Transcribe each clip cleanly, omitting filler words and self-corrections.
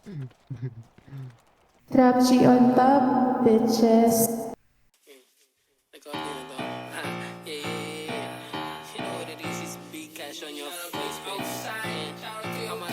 Trap G on top, bitches. Record nyo na to. Ha, yeah. You know what it is, it's big cash on your face, bitch. I'ma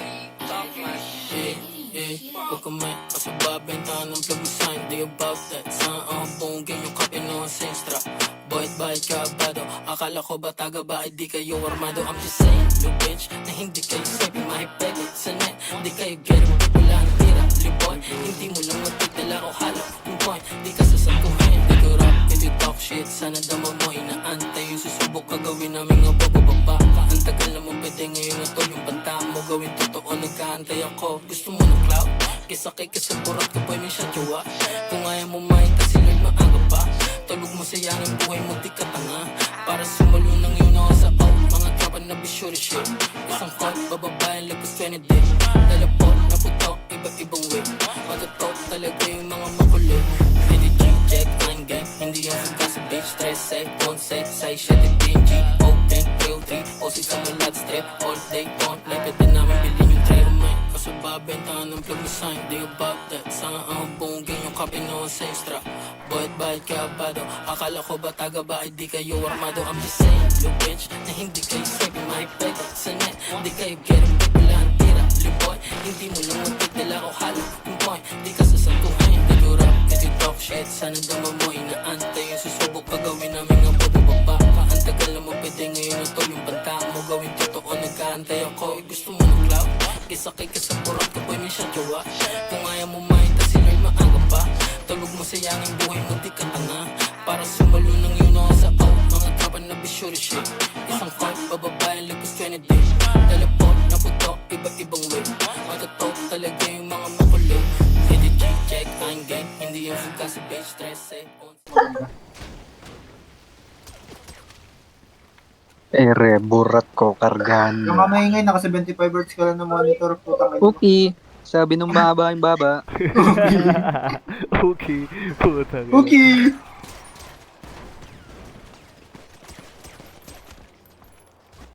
talk my shit, yeah. Huwag ka may kasababentahan ng plug sign, they about that. Saan ang buong game yung copy no singstra. Boy't bayad ka bado, akala ko ba taga ba ay di kayo armado. I'm just saying, no bitch, na hindi kayo safe, mahipegit sa net. Di kayo get it, wala ang tira, liboy. Hindi mo lang matagdala o halo, yung point, di ka sasaguhin. Di ko rap, hindi talk shit, sana dama mo inaantay. Yung susubok ka gawin namin nga bababa ka. Ang tagal na mo pwede ngayon na to, yung banta mo gawin totoo, nagkaantay ako. Gusto mo ng cloud? Kisakay ka sa burat ka boy, may siya jowa. Kung ayaw mo makita sila'y maaga pa. Tulog mo sayang ang buhay mo, di ka tanga. Para sumulo ng yun ako sa out. Mga tropa na bisyo shit. Isang call, bababayan, lagos 20 day. Teleport, naputok, iba-ibang way. Matutok talaga yung mga makulit. Hindi G-check, I'm gang. Hindi yung suga sa bitch, stress, say, don't say, say shit, it G, open, 303, o si sa malag strip, all day, don't like it, din namin bilhin yung tray of mine. Kasi babentahan ng plug na sign, they about that. Saan ang buong game yung copy no same strap. Boy't bayad ka bado, akala ko ba taga ba ay di kayo armado. I'm just saying, you bitch, na hindi kayo safe, mahipegit sa net. Di kayo get it, wala ang tira, liboy. Hindi mo lang matagdala o halo, yung point, di ka sasaguhin. Di ko rap, di talk shit, sana dama mo inaantay. Yung susubok ka gawin namin nga bababa ka. Ang tagal na mo pwede ngayon na to, yung banta mo gawin totoo, nagkaantay ako. Gusto mo ng cloud? Kisakay ka sa burat ka boy, may siya jowa. Kung ayaw mo makita sila'y maaga pa. Tulog mo sayang ang buhay mo, di ka tanga. Para sumulo ng yun ako sa out. Mga tropa na bisyo shit. Isang call, bababayan, lagos 20 day. Teleport, naputok, iba-ibang way. Matutok talaga yung mga makulit. Hindi G-check, I'm gang. Hindi yung suga sa bitch, stress, say, Ere, burat ko, kargahan Yung mo. maingay, naka 75 Hz ka lang na monitor, putang ina. Okay, sabi nung baba yung baba. Okay, puta. Okay!